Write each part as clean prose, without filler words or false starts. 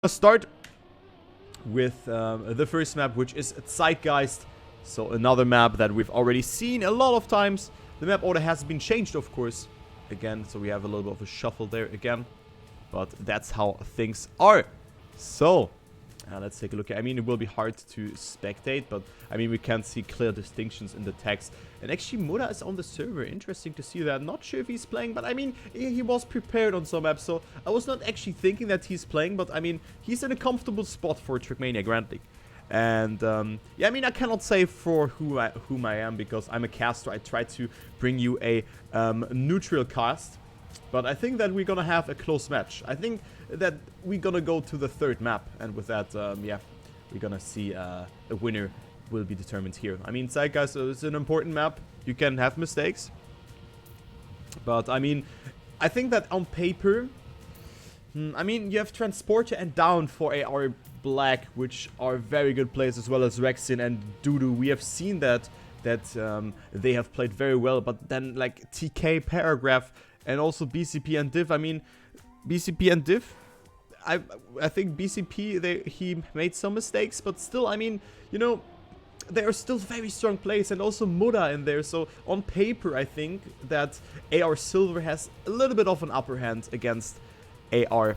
Start with the first map, which is Zeitgeist. So another map that we've already seen a lot of times. The map order has been changed, of course, again, so we have a little bit of a shuffle there again. But that's how things are. So let's take a look. I mean, it will be hard to spectate, but I mean, we can see clear distinctions in the text. And actually, Muda is on the server. Interesting to see that. Not sure if he's playing, but I mean, he was prepared on some maps, so I was not actually thinking that he's playing, but I mean, he's in a comfortable spot for Trackmania Grand League. And yeah, I mean, I cannot say for whom I am, because I'm a caster. I try to bring you a neutral cast. But I think that we're gonna have a close match. I think that we're gonna go to the third map, and with that, yeah, we're gonna see a winner will be determined here. I mean, Zeitgeist is an important map. You can have mistakes, but I mean, I think that on paper, I mean, you have Transporter and Down for AR Black, which are very good players, as well as Rexin and Dudu. We have seen that they have played very well, but then like TK, Paragraph, and also BCP and Div. I mean, BCP and Div, I think BCP, he made some mistakes, but still, I mean, you know, they are still very strong players, and also Muda in there. So on paper, I think that AR Silver has a little bit of an upper hand against AR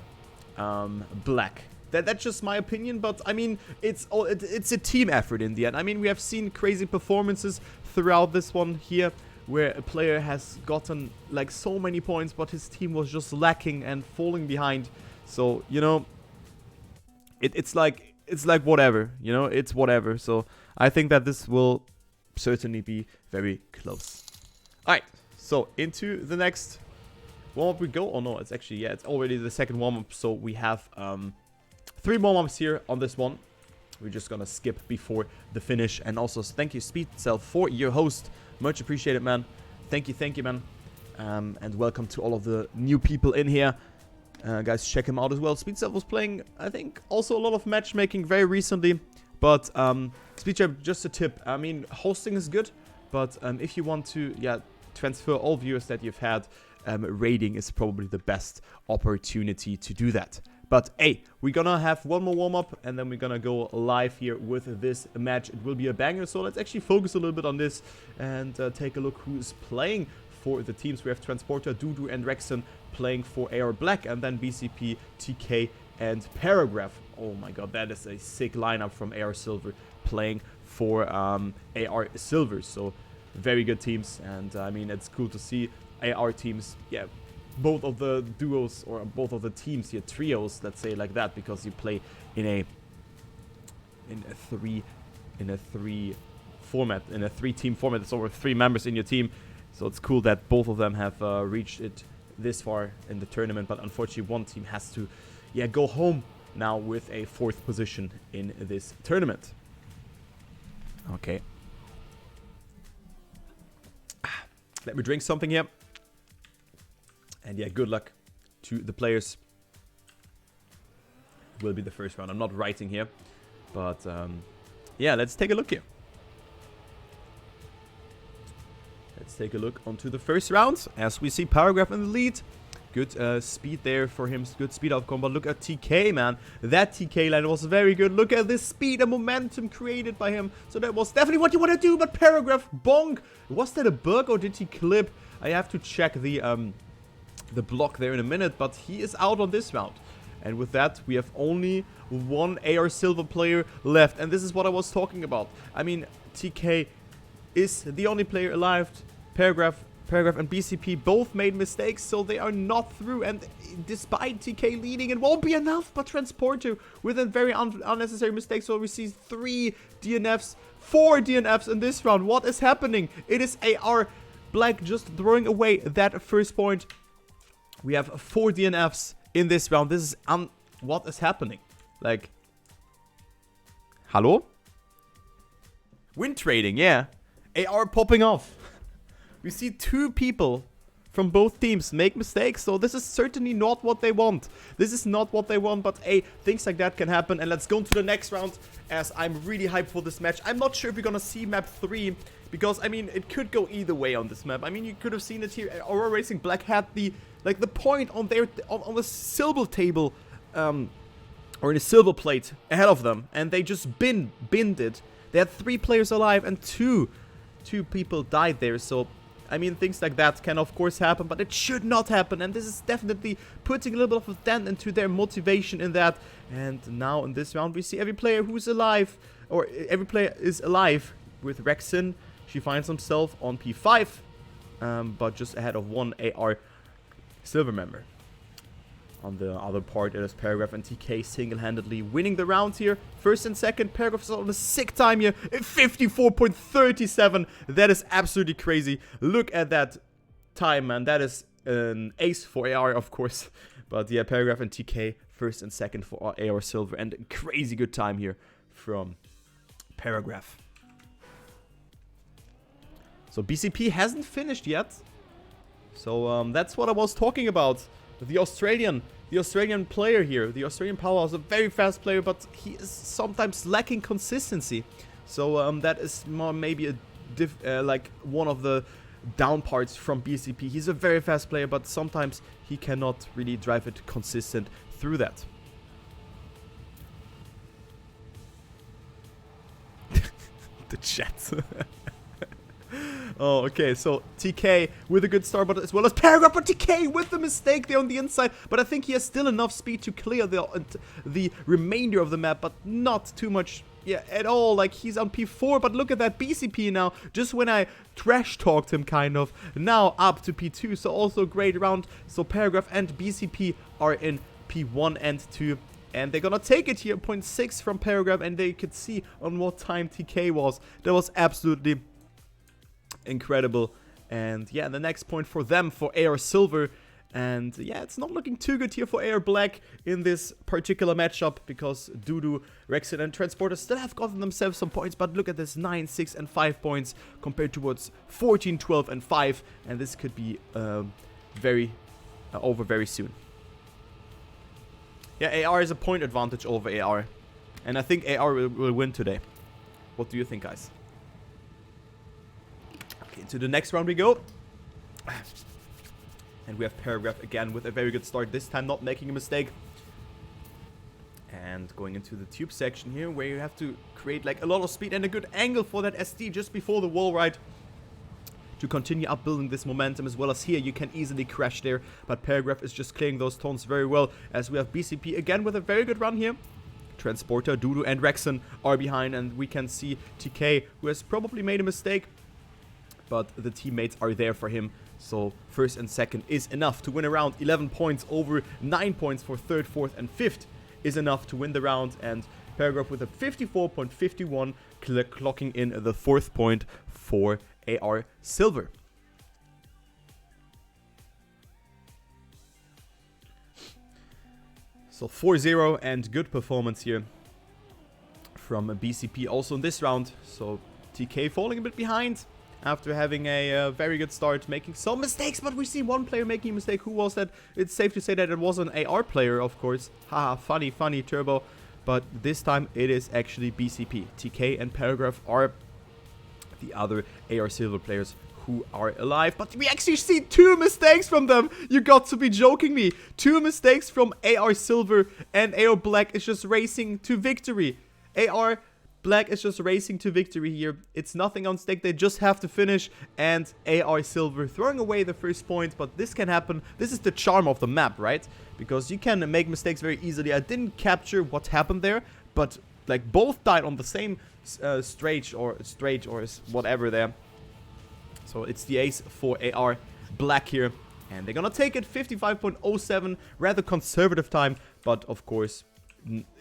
Black. That's just my opinion, but I mean, it's a team effort in the end. I mean, we have seen crazy performances throughout this one here, where a player has gotten like so many points, but his team was just lacking and falling behind. So, you know, it's like whatever, you know, it's whatever. So I think that this will certainly be very close. Alright, so into the next warm-up we go. Oh no, it's actually, yeah, it's already the second warm-up. So we have 3 warm-ups here on this one. We're just gonna skip before the finish. And also thank you, SpeedCell, for your host. Much appreciated, man. Thank you, man. And welcome to all of the new people in here. Guys, check him out as well. SpeedCell was playing, I think, also a lot of matchmaking very recently. But SpeedCell, just a tip. I mean, hosting is good, but if you want to, yeah, transfer all viewers that you've had, raiding is probably the best opportunity to do that. But hey, we're gonna have one more warm-up, and then we're gonna go live here with this match. It will be a banger, so let's actually focus a little bit on this and take a look who's playing for the teams. We have Transporter, Dudu, and Rexon playing for AR Black, and then BCP, TK, and Paragraph. Oh my god, that is a sick lineup from AR Silver playing for AR Silver. So very good teams, and I mean, it's cool to see AR teams, yeah, both of the duos, or both of the teams here, trios, let's say like that, because you play in a three-team format. It's over 3 members in your team, so it's cool that both of them have reached it this far in the tournament. But unfortunately, one team has to, yeah, go home now with a 4th position in this tournament. Okay, let me drink something here. And yeah, good luck to the players. It will be the first round. I'm not writing here, but yeah, let's take a look here. Let's take a look onto the first round, as we see Paragraph in the lead. Good speed there for him, good speed outcome. But look at TK, man. That TK line was very good. Look at this speed and momentum created by him. So that was definitely what you want to do. But Paragraph, bonk. Was that a bug, or did he clip? I have to check the block there in a minute, but he is out on this round. And with that, we have only one AR Silver player left, and this is what I was talking about. I mean, TK is the only player alive. Paragraph and BCP both made mistakes, so they are not through. And despite TK leading, it won't be enough. But Transporter with a very unnecessary mistake, so we see 3 DNFs, 4 DNFs in this round. What is happening? It is AR Black just throwing away that first point. We have 4 DNFs in this round. This is what is happening? Like, hello? Win trading, yeah. AR popping off. We see 2 people from both teams make mistakes, so this is certainly not what they want. This is not what they want, but hey, things like that can happen. And let's go to the next round, as I'm really hyped for this match. I'm not sure if we're gonna see map 3, because I mean, it could go either way on this map. I mean, you could have seen it here. Aurora Racing Black had the point on their on the silver table or in a silver plate ahead of them, and they just binned it. They had 3 players alive and two people died there. So I mean, things like that can of course happen, but it should not happen, and this is definitely putting a little bit of a dent into their motivation in that. And now in this round we see every player who's alive, or every player is alive. With Rexin, she finds himself on P5, but just ahead of 1 AR silver member. On the other part, it is Paragraph and TK single-handedly winning the round here. First and second, Paragraph is on a sick time here. 54.37. That is absolutely crazy. Look at that time, man. That is an ace for AR, of course. But yeah, Paragraph and TK first and second for AR silver. And a crazy good time here from Paragraph. So BCP hasn't finished yet. So that's what I was talking about. The Australian player here, the Australian powerhouse, a very fast player, but he is sometimes lacking consistency. So that is more maybe like one of the down parts from BCP. He's a very fast player, but sometimes he cannot really drive it consistent through that. The chat. Oh, okay, so TK with a good start, but as well as Paragraph, but TK with the mistake there on the inside. But I think he has still enough speed to clear the remainder of the map, but not too much, yeah, at all. Like, he's on P4, but look at that BCP now, just when I trash talked him kind of, now up to P2, so also great round. So Paragraph and BCP are in P1 and 2. And they're gonna take it here, 0.6 from Paragraph, and they could see on what time TK was. That was absolutely incredible. And yeah, the next point for them, for AR Silver. And yeah, it's not looking too good here for AR Black in this particular matchup, because Dudu, Rexit and Transporter still have gotten themselves some points, but look at this, 9, 6 and 5 points compared towards 14, 12 and 5, and this could be over very soon. Yeah, AR is a point advantage over AR, and I think AR will win today. What do you think, guys? Okay, to the next round we go. And we have Paragraph again with a very good start, this time not making a mistake. And going into the tube section here, where you have to create like a lot of speed and a good angle for that SD just before the wall ride, to continue upbuilding this momentum, as well as here you can easily crash there. But Paragraph is just clearing those tones very well, as we have BCP again with a very good run here. Transporter, Dudu and Rexon are behind, and we can see TK, who has probably made a mistake, but the teammates are there for him. So first and second is enough to win a round. 11 points over 9 points for third, fourth and fifth is enough to win the round. And Paragraph with a 54.51, clocking in the fourth point for AR Silver. So 4-0 and good performance here from BCP also in this round. So TK falling a bit behind after having a very good start, making some mistakes, but we see one player making a mistake. Who was that? It's safe to say that it was an AR player, of course. Haha, funny, Turbo. But this time it is actually BCP. TK and Paragraph are the other AR Silver players who are alive. But we actually see 2 mistakes from them. You got to be joking me. 2 mistakes from AR Silver, and AR Black is just racing to victory. AR Black is just racing to victory here. It's nothing on stake. They just have to finish. And AR Silver throwing away the first point. But this can happen. This is the charm of the map, right? Because you can make mistakes very easily. I didn't capture what happened there, but like both died on the same straight or whatever there. So it's the ace for AR Black here. And they're gonna take it. 55.07. Rather conservative time. But of course,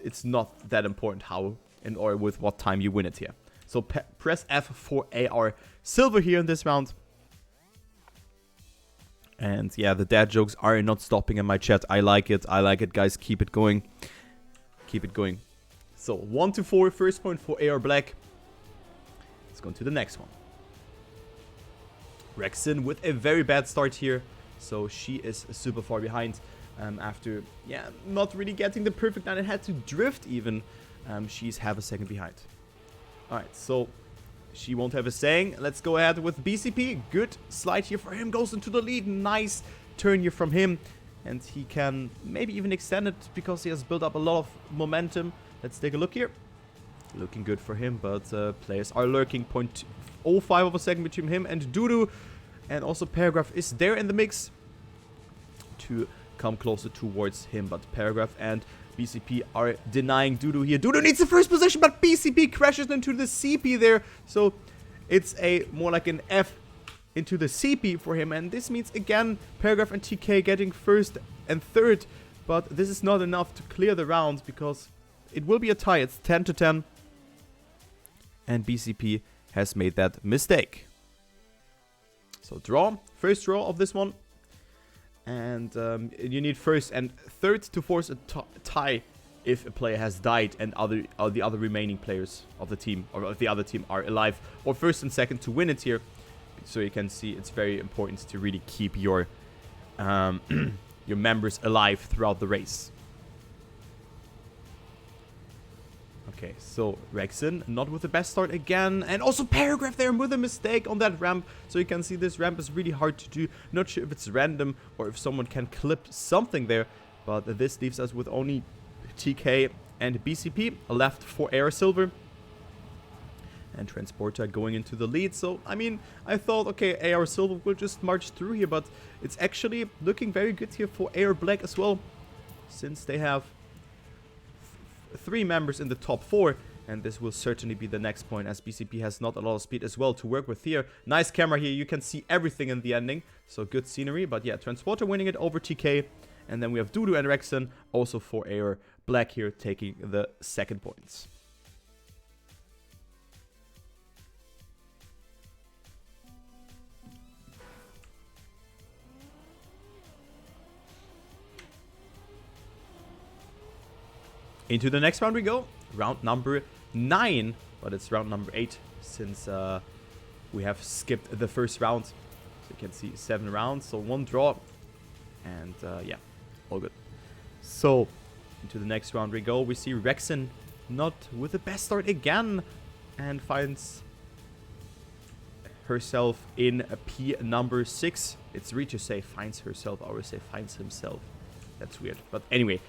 it's not that important how or with what time you win it here. So press F for AR Silver here in this round. And yeah, the dad jokes are not stopping in my chat. I like it, guys. Keep it going. Keep it going. So 1-4, first point for AR Black. Let's go to the next one. Rexin with a very bad start here. So she is super far behind after, yeah, not really getting the perfect line. It had to drift even. She's half a second behind. Alright, so she won't have a saying. Let's go ahead with BCP. Good slide here for him. Goes into the lead. Nice turn here from him. and he can maybe even extend it because he has built up a lot of momentum. Let's take a look here. Looking good for him, but players are lurking. 0.05 of a second between him and Dudu. And also Paragraph is there in the mix to come closer towards him. But Paragraph and BCP are denying Dudu here. Dudu needs the first position, but BCP crashes into the CP there. So it's a more like an F into the CP for him. And this means, again, Paragraph and TK getting first and third. But this is not enough to clear the round because it will be a tie. It's 10-10. And BCP has made that mistake. So draw. First draw of this one. And you need first and third to force a tie if a player has died and the other remaining players of the team or of the other team are alive. Or first and second to win it here. So you can see it's very important to really keep your your members alive throughout the race. Okay, so Rexon not with the best start again. And also Paragraph there with a mistake on that ramp. So you can see this ramp is really hard to do. Not sure if it's random or if someone can clip something there. But this leaves us with only TK and BCP left for AR Silver. And Transporter going into the lead. So, I mean, I thought, okay, AR Silver will just march through here. But it's actually looking very good here for AR Black as well. Since they have 3 members in the top 4, and this will certainly be the next point as BCP has not a lot of speed as well to work with here. Nice camera here, you can see everything in the ending, so good scenery. But yeah, Transporter winning it over TK, and then we have Dudu and Rexon also for AR Black here taking the second points. Into the next round we go. Round number 9. But it's round number 8 since we have skipped the first round. So you can see 7 rounds. So 1 draw. And yeah, all good. So into the next round we go. We see Rexon not with the best start again. And finds herself in a P number 6. It's weird to say finds herself. I always say finds himself. That's weird. But anyway,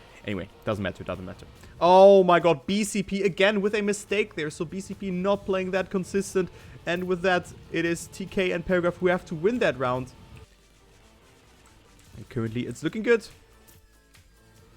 doesn't matter. Oh my god, BCP again with a mistake there. So BCP not playing that consistent. And with that, it is TK and Paragraph who have to win that round. And currently, it's looking good.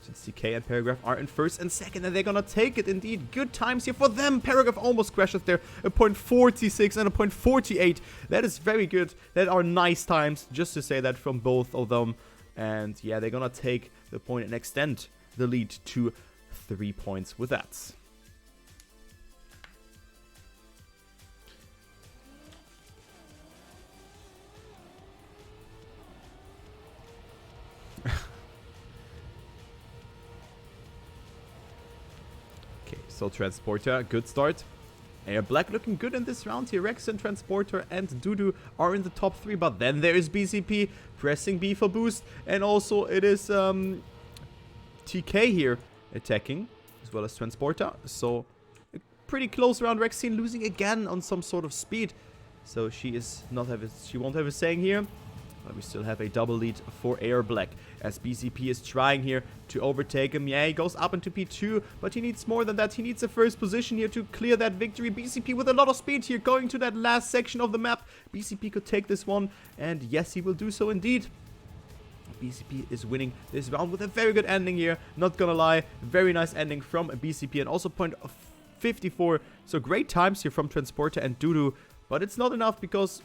Since TK and Paragraph are in first and second, and they're gonna take it indeed. Good times here for them. Paragraph almost crashes there. A 0.46 and a 0.48. That is very good. That are nice times, just to say that from both of them. And yeah, they're gonna take the point and extend the lead to 3 points with that. Okay, so Transporter, good start. AR Black looking good in this round here. Rexon, Transporter, and Dudu are in the top 3. But then there is BCP pressing B for boost. And also it is TK here attacking, as well as Transporter. So a pretty close round. Rexon losing again on some sort of speed. So she won't have a saying here. But we still have a double lead for AR Black as BCP is trying here to overtake him. Yeah, he goes up into P2, but he needs more than that. He needs a first position here to clear that victory. BCP with a lot of speed here going to that last section of the map. BCP could take this one, and yes, he will do so indeed. BCP is winning this round with a very good ending here. Not gonna lie, very nice ending from BCP and also 0.54. So great times here from Transporter and Dudu, but it's not enough because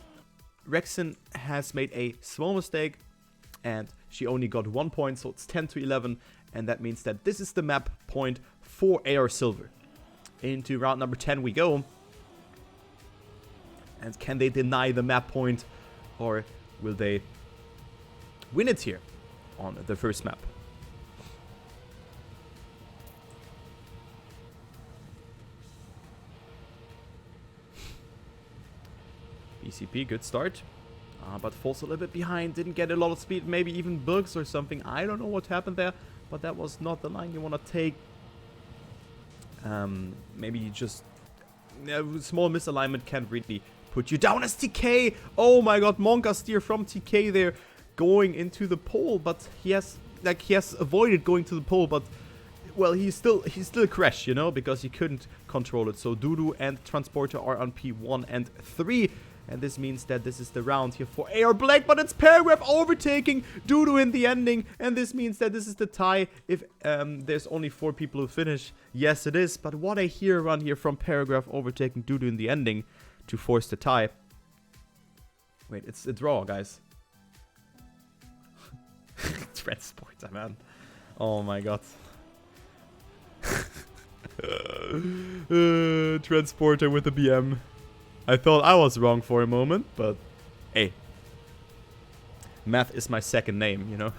Rexon has made a small mistake and she only got 1 point, so it's 10-11, and that means that this is the map point for AR Silver. Into round number 10 we go. And can they deny the map point, or will they win it here on the first map? BCP, good start. But falls a little bit behind, didn't get a lot of speed, maybe even bugs or something. I don't know what happened there, but that was not the line you want to take. Maybe you just... small misalignment can't really put you down as TK. Oh my god, Monka steer from TK there going into the pole, but he has like he has avoided going to the pole, but well, he still crashed, you know, because he couldn't control it. So Dudu and Transporter are on P1 and 3. And this means that this is the round here for AR Black, but it's Paragraph overtaking Dudu in the ending. And this means that this is the tie if there's only 4 people who finish. Yes, it is. But what a hero run here from Paragraph overtaking Dudu in the ending to force the tie. Wait, it's a draw, guys. Transporter, man. Oh my god. Transporter with the BM. I thought I was wrong for a moment, but hey. Math is my second name, you know?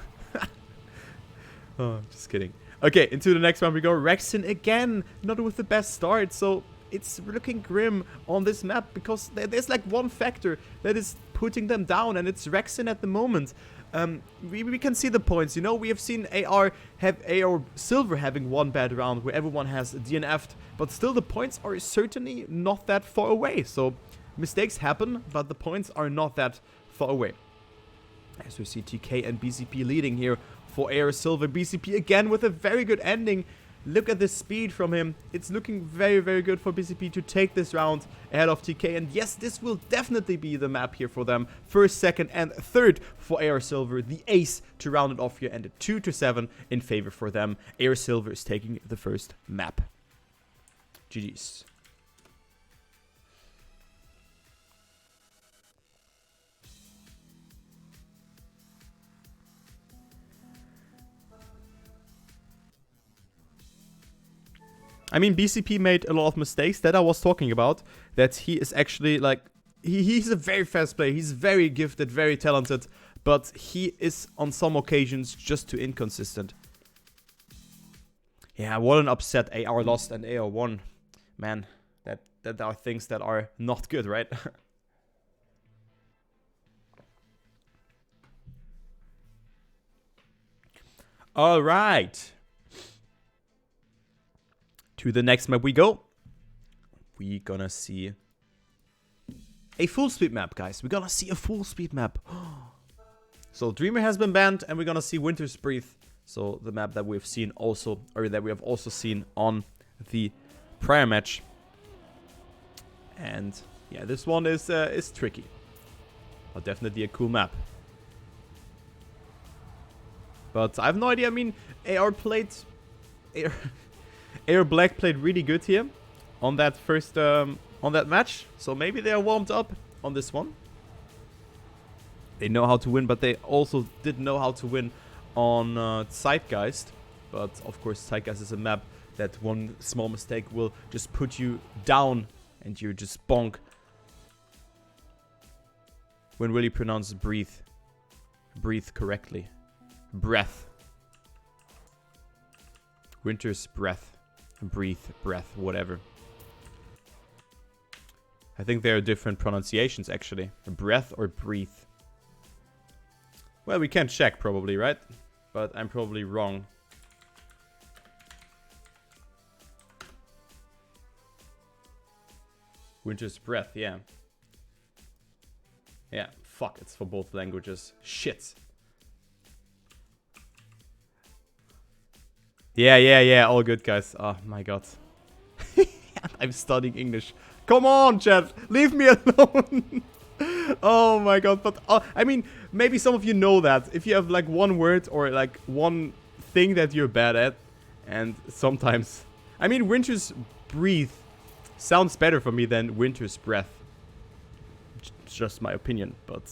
Oh, just kidding. Okay, into the next one we go. Rexin again, not with the best start, so it's looking grim on this map because there's like one factor that is putting them down, and it's Rexin at the moment. We can see the points, you know, we have seen AR Silver having one bad round where everyone has DNF'd, but still the points are certainly not that far away. So mistakes happen, but the points are not that far away. As we see TK and BCP leading here for AR Silver. BCP again with a very good ending. Look at the speed from him. It's looking very, very good for BCP to take this round ahead of TK. And yes, this will definitely be the map here for them. First, second, and third for AR Silver. The ace to round it off here, and a 2-7 in favor for them. AR Silver is taking the first map. GG's. I mean, BCP made a lot of mistakes that I was talking about. That he is actually like, he's a very fast player. He's very gifted, very talented. But he is on some occasions just too inconsistent. Yeah, what an upset. AR lost and AR won. Man, that are things that are not good, right? Alright. To the next map we go. We're gonna see a Fullspeed map, guys. We're gonna see a Fullspeed map. So Dreamer has been banned, and we're gonna see Winter's Breath. So the map that we've seen also, or that we have also seen on the prior match. And yeah, this one is tricky, but definitely a cool map. But I have no idea. I mean, AR Black played really good here on that first on that match, so maybe they are warmed up on this one. They know how to win, but they also didn't know how to win on Zeitgeist. But of course, Zeitgeist is a map that one small mistake will just put you down and you just bonk. When will you pronounce breathe? Breathe correctly. Breath. Winter's breath. Breathe, breath, whatever. I think there are different pronunciations, actually. Breath or breathe. Well, we can check, probably, right? But I'm probably wrong. Winter's breath, yeah. Yeah, fuck, it's for both languages. Shit. Yeah, all good, guys. Oh my god. I'm studying English. Come on, chat, leave me alone. Oh my god, but I mean, maybe some of you know that. If you have like one word or like one thing that you're bad at, and sometimes... I mean, Winter's Breathe sounds better for me than Winter's Breath. It's just my opinion, but...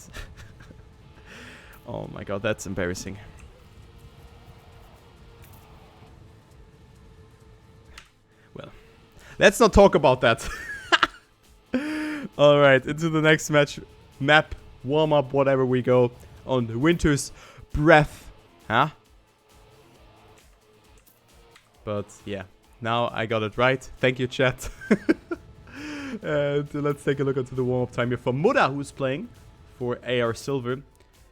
Oh my god, that's embarrassing. Let's not talk about that. Alright, into the next match. Map, warm-up, whatever we go. On the Winter's Breath. Huh? But yeah, now I got it right. Thank you, chat. And let's take a look into the warm-up time here for Muda, who's playing for AR Silver.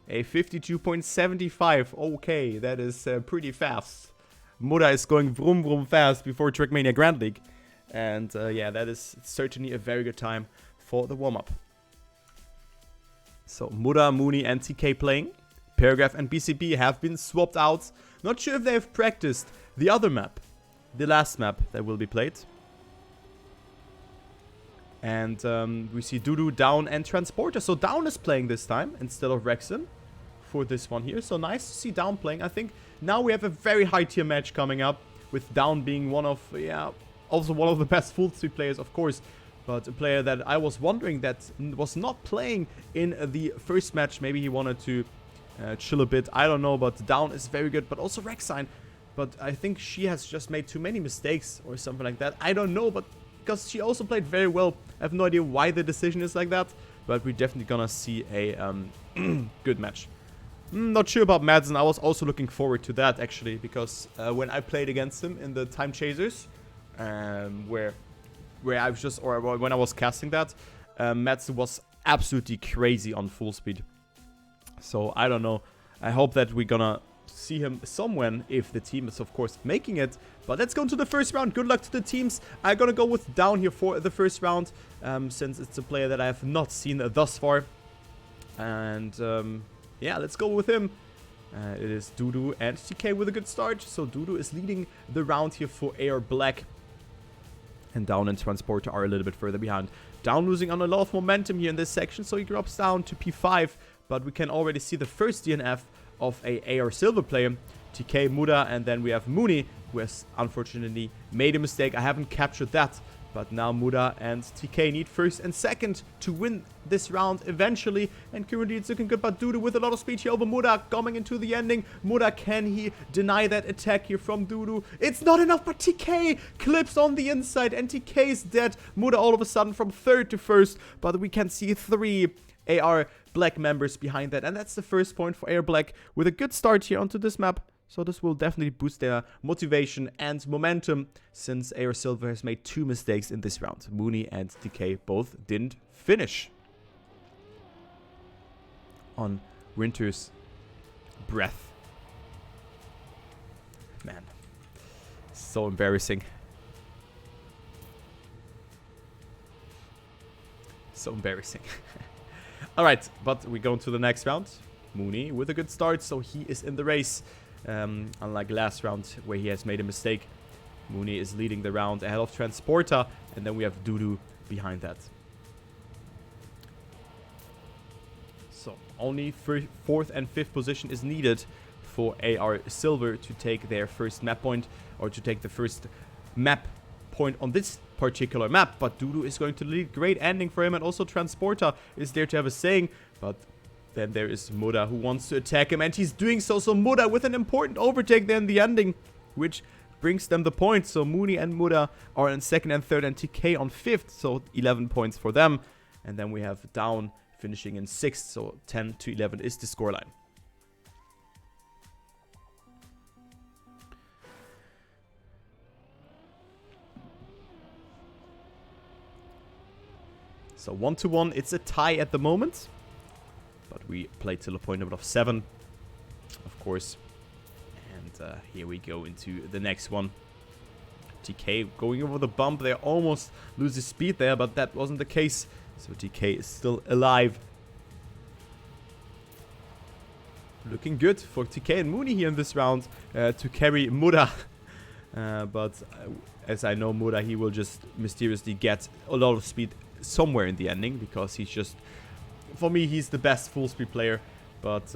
A 52.75. Okay, that is pretty fast. Muda is going vroom vroom fast before Trackmania Grand League. And yeah, that is certainly a very good time for the warm-up. So Muda, Mooney, and TK playing. Paragraph and BCB have been swapped out. Not sure if they have practiced the other map, the last map that will be played. And we see Dudu, Down, and Transporter. So Down is playing this time instead of Rexon for this one here. So nice to see Down playing. I think now we have a very high tier match coming up, with Down being one of, also one of the best Fullspeed players, of course. But a player that I was wondering that was not playing in the first match. Maybe he wanted to chill a bit. I don't know, but Down is very good. But also Rexine. But I think she has just made too many mistakes or something like that. I don't know, but because she also played very well. I have no idea why the decision is like that. But we're definitely gonna see a good match. Not sure about Madsen. I was also looking forward to that, actually. Because when I played against him in the Time Chasers, where I was just, or when I was casting that, Madsen was absolutely crazy on Fullspeed. So I don't know. I hope that we're gonna see him somewhere if the team is, of course, making it. But let's go into the first round. Good luck to the teams. I'm gonna go with Down here for the first round, since it's a player that I have not seen thus far. And yeah, let's go with him. It is Dudu and TK with a good start. So Dudu is leading the round here for AR Black. And Down and Transporter are a little bit further behind. Down losing on a lot of momentum here in this section, so he drops down to P5. But we can already see the first DNF of a AR Silver player. TK, Muda, and then we have Mooney, who has unfortunately made a mistake. I haven't captured that. But now Muda and TK need first and second to win this round eventually. And currently it's looking good, but Dudu with a lot of speed here over Muda coming into the ending. Muda, can he deny that attack here from Dudu? It's not enough, but TK clips on the inside and TK is dead. Muda all of a sudden from third to first, but we can see 3 AR Black members behind that. And that's the first point for AR Black with a good start here onto this map. So this will definitely boost their motivation and momentum, since AR Silver has made 2 mistakes in this round. Mooney and TK both didn't finish on Winter's breath. Man, so embarrassing. So embarrassing. Alright, but we go to the next round. Mooney with a good start, so he is in the race. Unlike last round where he has made a mistake. Mooney is leading the round ahead of Transporter, and then we have Dudu behind that. So only 4th and 5th position is needed for AR Silver to take their first map point, or to take the first map point on this particular map. But Dudu is going to lead. Great ending for him, and also Transporter is there to have a saying, but then there is Muda who wants to attack him, and he's doing so. So Muda with an important overtake there in the ending, which brings them the points. So Mooney and Muda are in 2nd and 3rd, and TK on 5th, so 11 points for them. And then we have Down finishing in 6th, so 10 to 11 is the scoreline. So 1-1, it's a tie at the moment. But we play till a point of 7, of course. And here we go into the next one. TK going over the bump there, almost loses speed there, but that wasn't the case. So TK is still alive. Looking good for TK and Mooney here in this round to carry Muda. But as I know Muda, he will just mysteriously get a lot of speed somewhere in the ending, because he's just... For me, he's the best Fullspeed player, but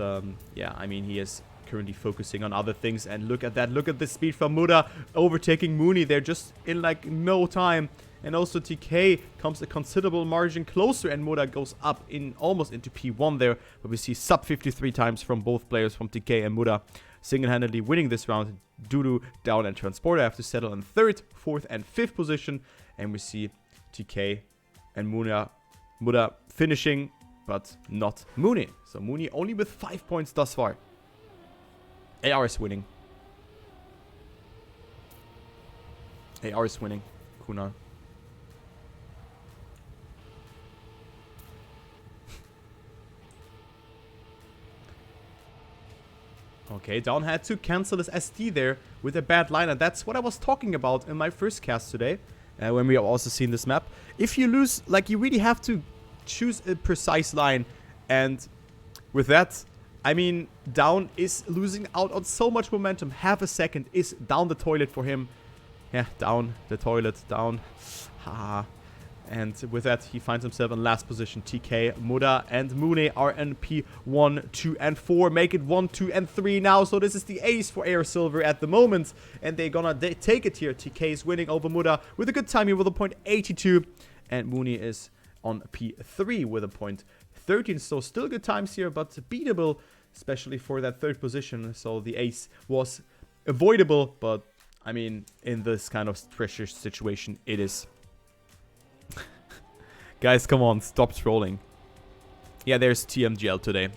yeah, I mean, he is currently focusing on other things, and look at that, look at the speed from Muda, overtaking Mooney there just in like no time, and also TK comes a considerable margin closer, and Muda goes up in almost into P1 there, but we see sub 53 times from both players, from TK and Muda, single-handedly winning this round. Dudu, Down, and Transporter have to settle in 3rd, 4th, and 5th position, and we see TK and Muda finishing, but not Mooney. So Mooney only with 5 points thus far. AR is winning. AR is winning. Kuna. Okay, Down had to cancel his SD there with a bad line, and that's what I was talking about in my first cast today, when we have also seen this map. If you lose, like, you really have to choose a precise line, and with that, I mean, down is losing out on so much momentum. Half a second is down the toilet for him. Yeah, down the toilet, down. Haha. And with that, he finds himself in last position. TK, Muda, and Mune are in P1, 2, and 4. Make it 1, 2, and 3 now. So this is the ace for Air Silver at the moment. And they're gonna take it here. TK is winning over Muda with a good time here with a .82. And Mune is on P3 with a .13. So still good times here, but beatable, especially for that third position. So the ace was avoidable. But, I mean, in this kind of pressure situation, it is. Guys, come on, stop trolling. Yeah, there's TMGL today.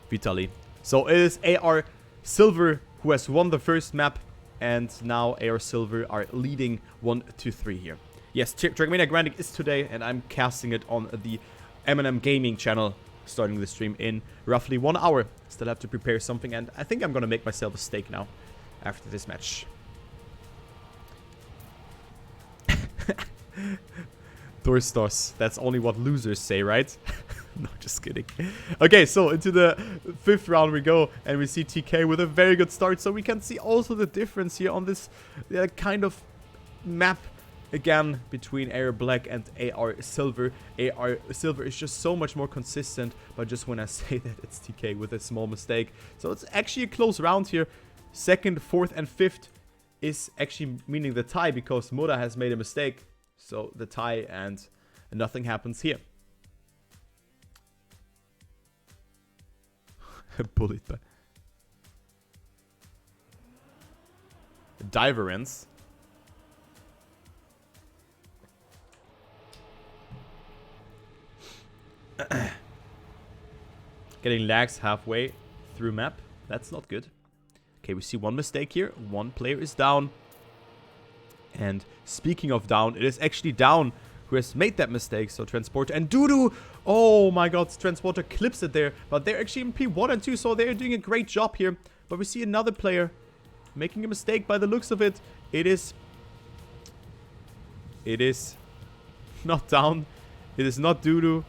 Vitali. So it is AR Silver who has won the first map. And now AR Silver are leading 1-3 here. Yes, trackmania grinding is today. And I'm casting it on the M&M Gaming channel. Starting the stream in roughly 1 hour. Still have to prepare something. And I think I'm going to make myself a steak now. After this match. Dorstos. That's only what losers say, right? No, just kidding. Okay, so into the 5th round we go. And we see TK with a very good start. So we can see also the difference here on this kind of map. Again, between AR Black and AR Silver. AR Silver is just so much more consistent. But just when I say that, it's TK with a small mistake. So it's actually a close round here. 2nd, 4th, and 5th is actually meaning the tie. Because Muda has made a mistake. So the tie and nothing happens here. Bullet. Diverance. Getting lags halfway through map. That's not good. Okay, we see one mistake here. One player is down. And speaking of down, it is actually down who has made that mistake. So Transporter and Dudu. Oh my god, Transporter clips it there. But they're actually in P1 and 2, so they're doing a great job here. But we see another player making a mistake by the looks of it. It is not down. It is not Dudu.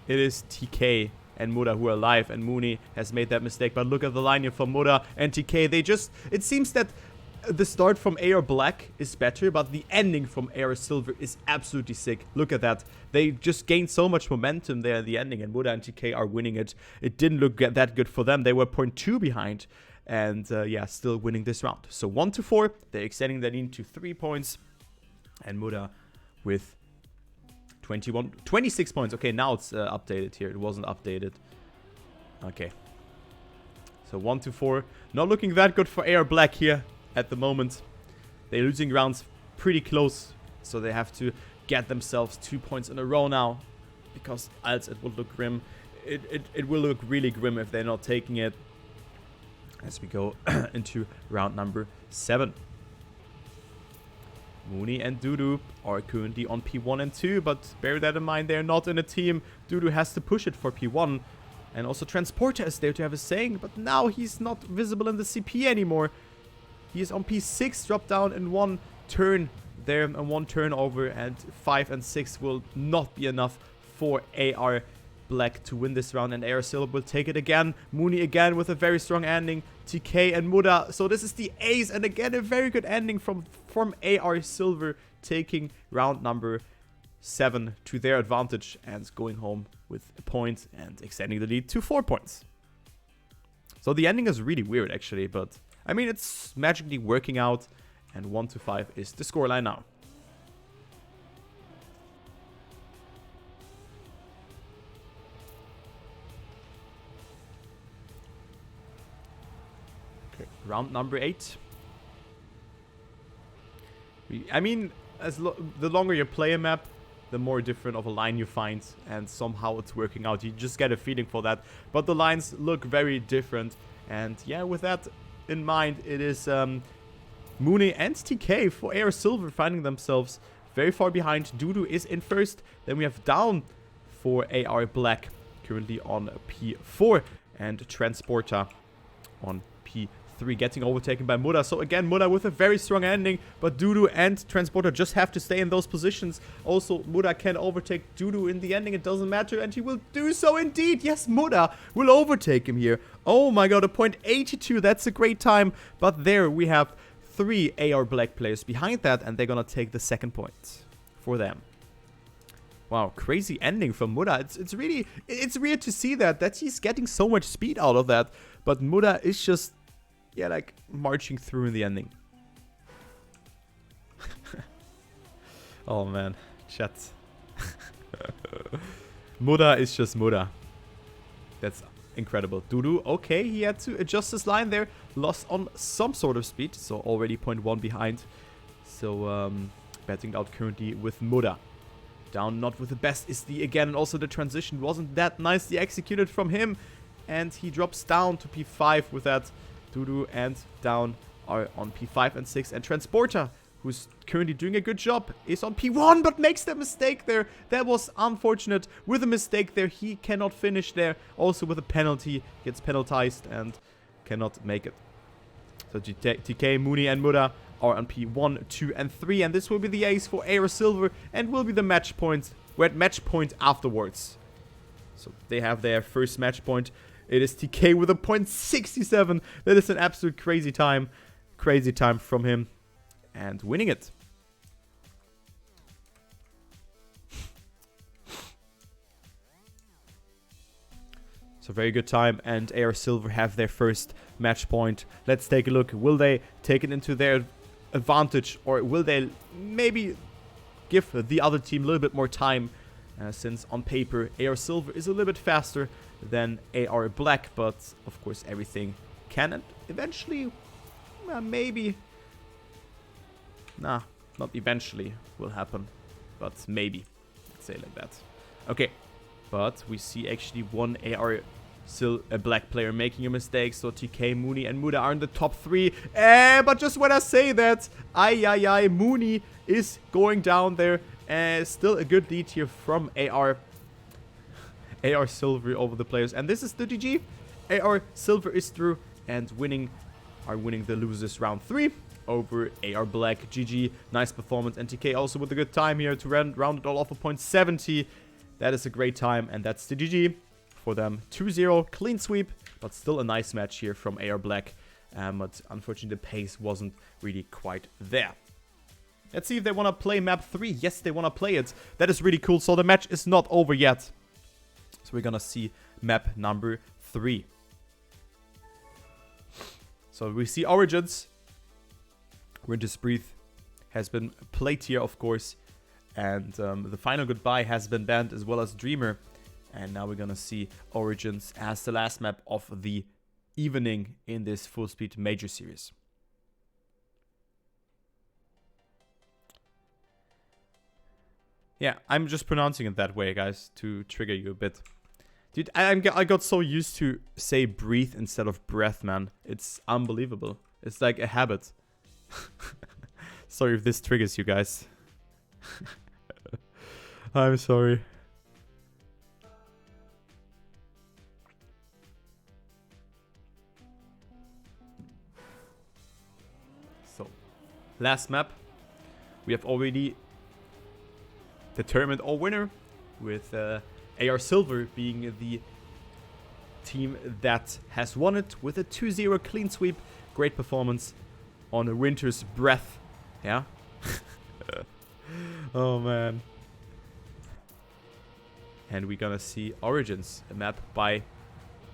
It is TK and Muda who are alive. And Mooney has made that mistake. But look at the line here for Muda and TK. They just... It seems that the start from AR Black is better, but the ending from AR Silver is absolutely sick. Look at that. They just gained so much momentum there at the ending, and Muda and TK are winning it. It didn't look that good for them. They were 0.2 behind, and yeah, still winning this round. So 1-4, they're extending their lead to 3 points, and Muda with 26 points. Okay, now it's updated here. It wasn't updated. Okay. So 1-4. Not looking that good for AR Black here. At the moment, they're losing rounds pretty close, so they have to get themselves 2 points in a row now, because else it will look grim. It will look really grim if they're not taking it. As we go into round number 7. Mooney and Dudu are currently on P1 and 2, but bear that in mind, they're not in a team. Dudu has to push it for P1, and also Transporter is there to have a saying, but now he's not visible in the CP anymore. He is on P6, dropped down in 1 turn there and 1 turnover, and 5 and 6 will not be enough for AR Black to win this round, and AR Silver will take it again. Mooney again with a very strong ending. TK and Muda. So this is the ace, and again a very good ending from AR Silver, taking round number 7 to their advantage and going home with a point and extending the lead to 4 points. So the ending is really weird actually, but I mean, it's magically working out, and 1-5 is the scoreline now. Okay, round number 8. I mean, the longer you play a map, the more different of a line you find, and somehow it's working out. You just get a feeling for that, but the lines look very different, and yeah, with that in mind, it is Mooney and TK for AR Silver finding themselves very far behind. Dudu is in first. Then we have down for AR Black, currently on P4, and Transporter on 3 getting overtaken by Muda. So again, Muda with a very strong ending, but Dudu and Transporter just have to stay in those positions. Also, Muda can overtake Dudu in the ending. It doesn't matter, and he will do so indeed. Yes, Muda will overtake him here. Oh my god, a .82. That's a great time. But there we have 3 AR Black players behind that, and they're gonna take the second point for them. Wow, crazy ending from Muda. It's really, it's weird to see that he's getting so much speed out of that. But Muda is just, yeah, like marching through in the ending. Oh man, chat. Muda is just Muda. That's incredible. Dudu, okay, he had to adjust his line there. Lost on some sort of speed, so already 0.1 behind. So, betting out currently with Muda. Down not with the best is the again, and also the transition wasn't that nicely executed from him. And he drops down to P5 with that. Dudu and down are on P5 and 6. And Transporter, who's currently doing a good job, is on P1 but makes that mistake there. That was unfortunate. With a mistake there, he cannot finish there. Also with a penalty, gets penalized and cannot make it. So TK, Mooney and Muda are on P1, 2 and 3, and this will be the ace for AR Silver and will be the match point. We're at match point afterwards. So they have their first match point. It is TK with a .67. That is an absolute crazy time from him, and winning it. So very good time, and AR Silver have their first match point. Let's take a look. Will they take it into their advantage, or will they maybe give the other team a little bit more time, since on paper AR Silver is a little bit faster than AR Black, but of course everything can and eventually, maybe, nah, not eventually will happen, but maybe, let's say like that. Okay, but we see actually one AR Black player making a mistake, so TK, Mooney and Muda are in the top 3. But just when I say that, Mooney is going down there. Still a good lead here from AR Silver over the players. And this is the GG. AR Silver is through and winning the losers round 3 over AR Black. GG, nice performance. And TK also with a good time here to round it all off a .70. That is a great time, and that's the GG for them. 2-0, clean sweep, but still a nice match here from AR Black. But unfortunately, the pace wasn't really quite there. Let's see if they want to play map 3. Yes, they want to play it. That is really cool. So the match is not over yet. So we're going to see map number 3. So we see Origins. Winter's Breath has been played here, of course. And the final goodbye has been banned, as well as Dreamer. And now we're going to see Origins as the last map of the evening in this Fullspeed Major Series. Yeah, I'm just pronouncing it that way, guys, to trigger you a bit. Dude, I got so used to say breathe instead of breath, man. It's unbelievable. It's like a habit. Sorry if this triggers you guys. I'm sorry. So, last map. We have already determined our winner, with AR Silver being the team that has won it with a 2-0 clean sweep. Great performance on Winter's Breath. Yeah. Oh man. And we're gonna see Origins, a map by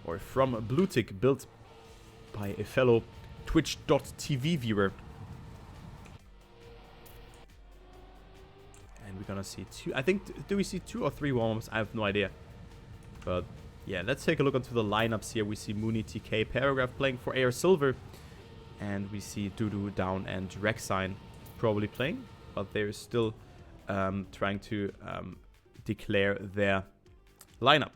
or from Bluetick, built by a fellow Twitch.tv viewer. And we're gonna see two, I think, do we see 2 or 3 warm-ups? I have no idea. But yeah, let's take a look into the lineups here. We see Mooney, TK, Paragraph playing for AR Silver. And we see Dudu, Down, and Rexine probably playing. But they're still trying to declare their lineup.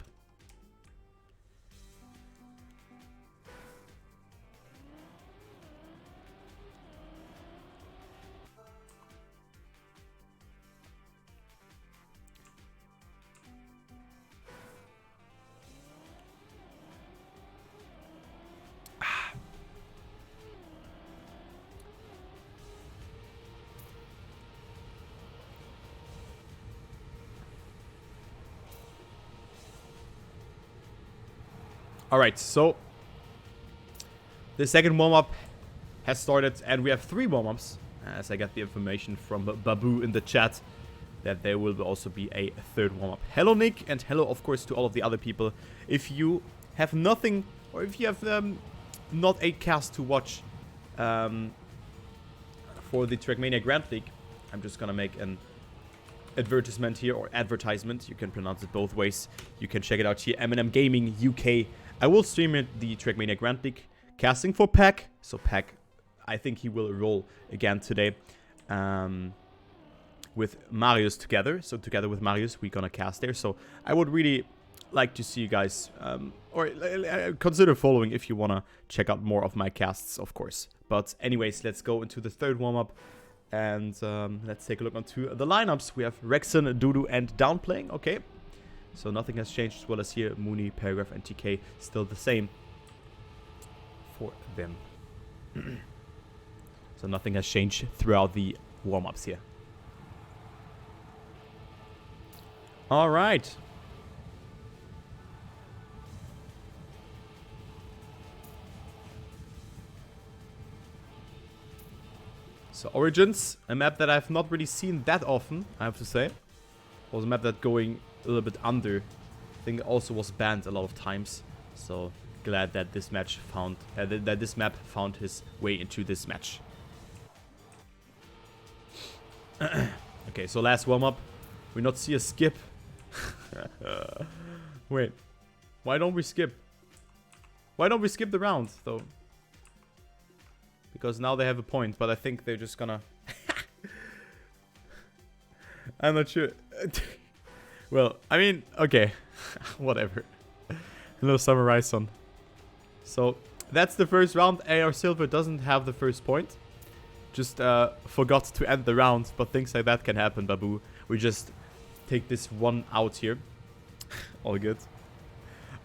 Alright, so the second warm-up has started, and we have 3 warm-ups, as I got the information from Babu in the chat that there will also be a third warm-up. Hello, Nick, and hello, of course, to all of the other people. If you have nothing, or if you have not a cast to watch for the Trackmania Grand League, I'm just gonna make an advertisement here, or advertisement. You can pronounce it both ways. You can check it out here, M&M Gaming UK. I will stream it, the Trackmania Grand League, casting for Pack. So Pack, I think he will roll again today with Marius together. So together with Marius, we're gonna cast there. So I would really like to see you guys, or consider following if you wanna check out more of my casts, of course. But anyways, let's go into the third warm-up. And let's take a look onto the lineups. We have Rexon, Dudu, and Down playing. Okay. So nothing has changed, as well as here, Mooney, Paragraph, and TK still the same for them. So nothing has changed throughout the warm-ups here. Alright. So Origins, a map that I've not really seen that often, I have to say. Was a map that going a little bit under. I think it also was banned a lot of times. So glad that this match found that this map found his way into this match. Okay, so last warm up, we not see a skip. Wait, why don't we skip? Why don't we skip the round though? Because now they have a point, but I think they're just gonna... I'm not sure. Well, I mean, okay. Whatever. Hello, Samurai Son. So, that's the first round. AR Silver doesn't have the first point. Just forgot to end the round, but things like that can happen, Babu. We just take this one out here. All good.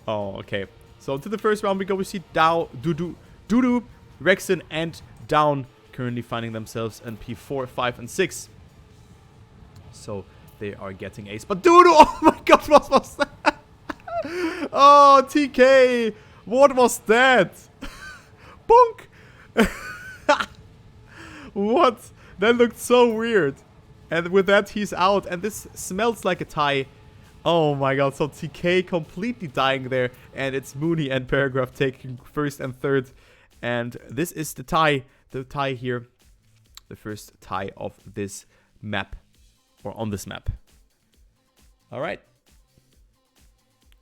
Oh, okay. So, to the first round we go. We see Dudu, Rexon, and Down currently finding themselves in P4, 5, and 6. So they are getting ace. But Dudu, oh my god, what was that? Oh, TK, what was that? Bonk. What? That looked so weird. And with that, he's out. And this smells like a tie. Oh my god, so TK completely dying there. And it's Mooney and Paragraph taking first and third. And this is the tie here. The first tie of this map. Or on this map. Alright.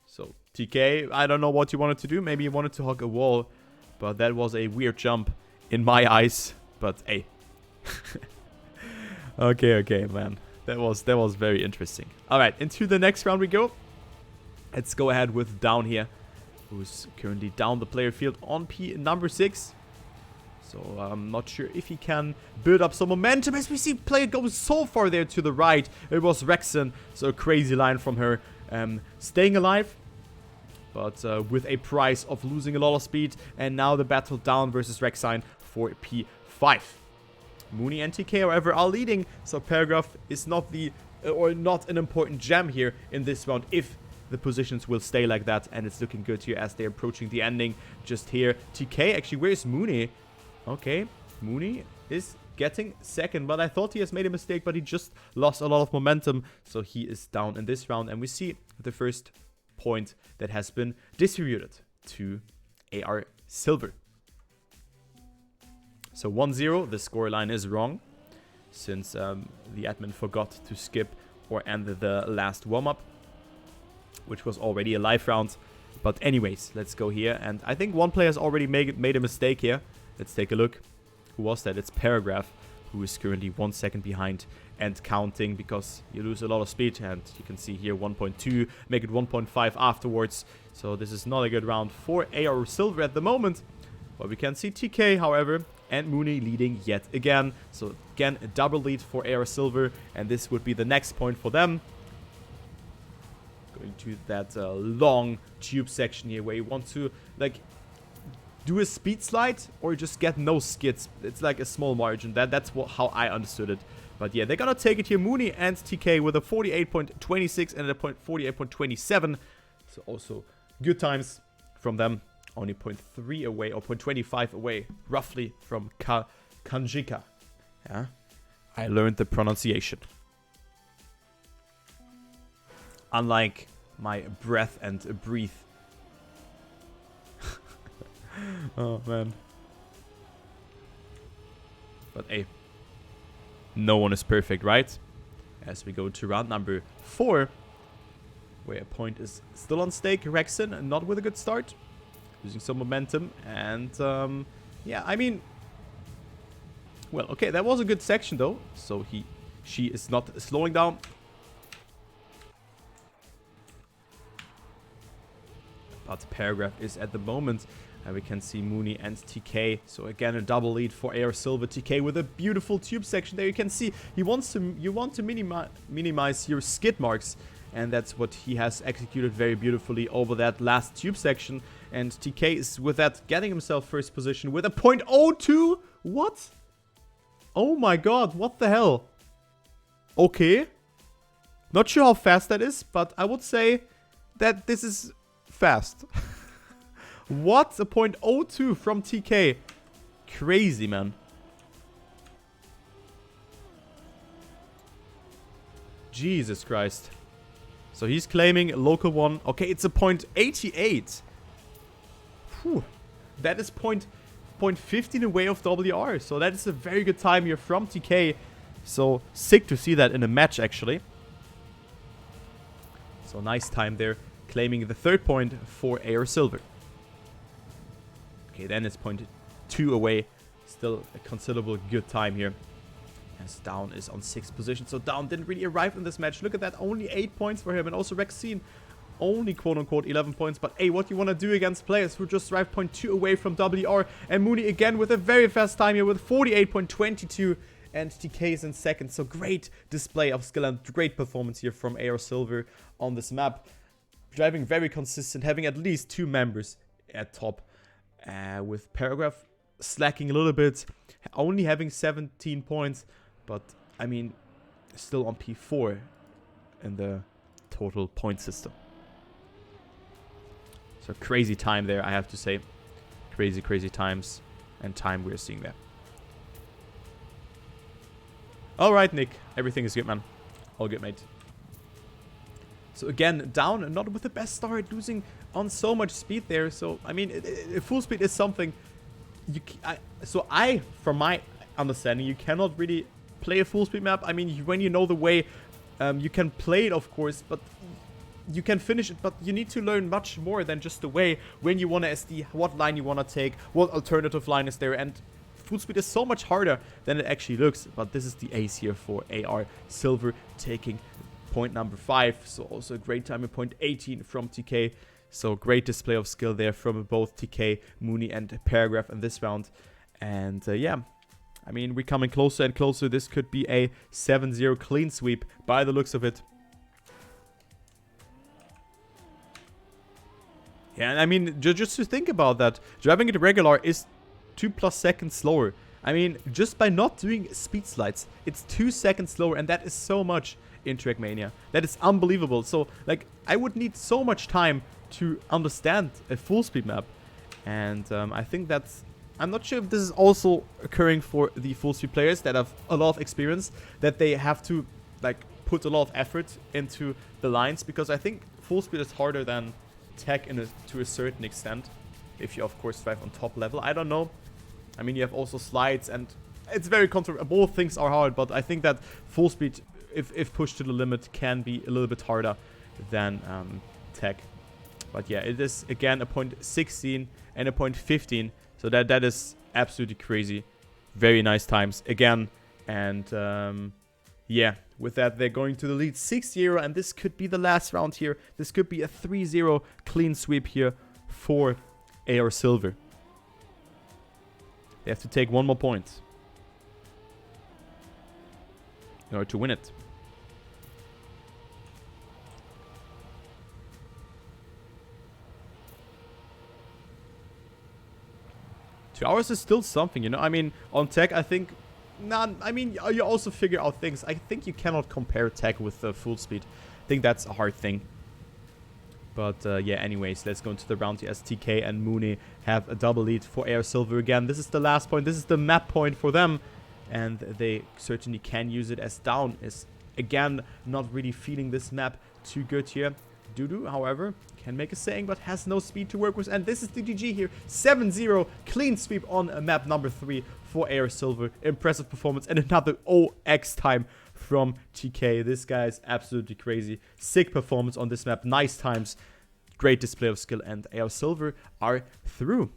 So, TK, I don't know what you wanted to do. Maybe you wanted to hug a wall. But that was a weird jump in my eyes. But, hey. Okay, man. That was very interesting. Alright, into the next round we go. Let's go ahead with Down here. Who's currently down the player field on P number 6. So I'm not sure if he can build up some momentum as we see player goes so far there to the right. It was Rexon, so a crazy line from her. Staying alive, but with a price of losing a lot of speed. And now the battle Down versus Rexine for P5. Mooney and TK, however, are leading. So Paragraph is not not an important gem here in this round if the positions will stay like that, and it's looking good here as they're approaching the ending. Just here, TK, actually, where's Mooney? Okay, Mooney is getting second, but I thought he has made a mistake, but he just lost a lot of momentum, so he is down in this round, and we see the first point that has been distributed to AR Silver. So 1-0, the scoreline is wrong, since the admin forgot to skip or end the last warm-up, which was already a live round. But anyways, let's go here. And I think one player has already made a mistake here. Let's take a look. Who was that? It's Paragraph, who is currently 1 second behind and counting because you lose a lot of speed. And you can see here 1.2, make it 1.5 afterwards. So this is not a good round for AR Silver at the moment. But we can see TK, however, and Mooney leading yet again. So again, a double lead for AR Silver. And this would be the next point for them. Going to that long tube section here where you want to like do a speed slide or just get no skids. It's like a small margin. That's how I understood it. But yeah, they're gonna take it here. Mooney and TK with a 48.26 and a 48.27. So also good times from them. Only 0.3 away, or 0.25 away, roughly, from Kanjika. Yeah, I learned the pronunciation. Unlike my breath and breathe. Oh, man. But hey, no one is perfect, right? As we go to round number 4, where a point is still on stake. Rexon, not with a good start. Losing some momentum. And, yeah, I mean... Well, okay, that was a good section, though. So she is not slowing down. But Paragraph is at the moment. And we can see Mooney and TK. So again, a double lead for AR Silver. TK with a beautiful tube section there. You can see you want to minimize your skid marks. And that's what he has executed very beautifully over that last tube section. And TK is with that getting himself first position with a 0.02. What? Oh my god, what the hell? Okay. Not sure how fast that is, but I would say that this is fast. What? A 0.02 from TK. Crazy, man. Jesus Christ. So he's claiming local 1. Okay, it's a 0.88. Whew. That is 0.15 away of WR. So that is a very good time here from TK. So sick to see that in a match, actually. So nice time there. Claiming the 3rd point for AR Silver. Okay, then it's 0.2 away. Still a considerable good time here. As Down is on 6th position. So Down didn't really arrive in this match. Look at that. Only 8 points for him. And also Rexine only quote-unquote 11 points. But hey, what you want to do against players who just arrived 0.2 away from WR. And Mooney again with a very fast time here with 48.22. And TK is in 2nd. So great display of skill and great performance here from AR Silver on this map. Driving very consistent. Having at least 2 members at top. With Paragraph slacking a little bit. Only having 17 points. But, I mean, still on P4 in the total point system. So, crazy time there, I have to say. Crazy, crazy times and time we're seeing there. Alright, Nick. Everything is good, man. All good, mate. So, again, Down, not with the best start, losing on so much speed there. So, I mean, full speed is something... from my understanding, you cannot really play a full speed map. I mean, when you know the way, you can play it, of course, but you can finish it. But you need to learn much more than just the way when you want to SD, what line you want to take, what alternative line is there. And full speed is so much harder than it actually looks. But this is the ace here for AR Silver, taking point number 5. So also a great time at 0.18 from TK. So great display of skill there from both TK, Mooney and Paragraph in this round. And yeah, I mean, we're coming closer and closer. This could be a 7-0 clean sweep by the looks of it. Yeah, and I mean, just to think about that, driving it regular is 2+ seconds slower. I mean, just by not doing speed slides, it's 2 seconds slower, and that is so much in Trackmania. That is unbelievable. So, like, I would need so much time to understand a full speed map. And I think that's... I'm not sure if this is also occurring for the full speed players that have a lot of experience, that they have to, like, put a lot of effort into the lines, because I think full speed is harder than tech to a certain extent, if you of course drive on top level. I don't know. I mean, you have also slides, and it's very both things are hard, but I think that full speed, if pushed to the limit, can be a little bit harder than tech. But yeah, it is again a 0.16 and a 0.15. So that is absolutely crazy. Very nice times again. And yeah, with that, they're going to the lead 6-0. And this could be the last round here. This could be a 3-0 clean sweep here for AR Silver. They have to take 1 more point in order to win it. 2 hours is still something, you know. I mean, on tech, I think... I mean, you also figure out things. I think you cannot compare tech with full speed. I think that's a hard thing. But yeah, anyways, let's go into the round here as TK and Mooney have a double lead for Air Silver again. This is the last point. This is the map point for them. And they certainly can use it, as Down is, again, not really feeling this map too good here. Dudu, however, can make a saying, but has no speed to work with. And this is the GG here. 7-0, clean sweep on map number 3 for Air Silver. Impressive performance and another OX time from TK. This guy is absolutely crazy. Sick performance on this map. Nice times. Great display of skill, and Air Silver are through.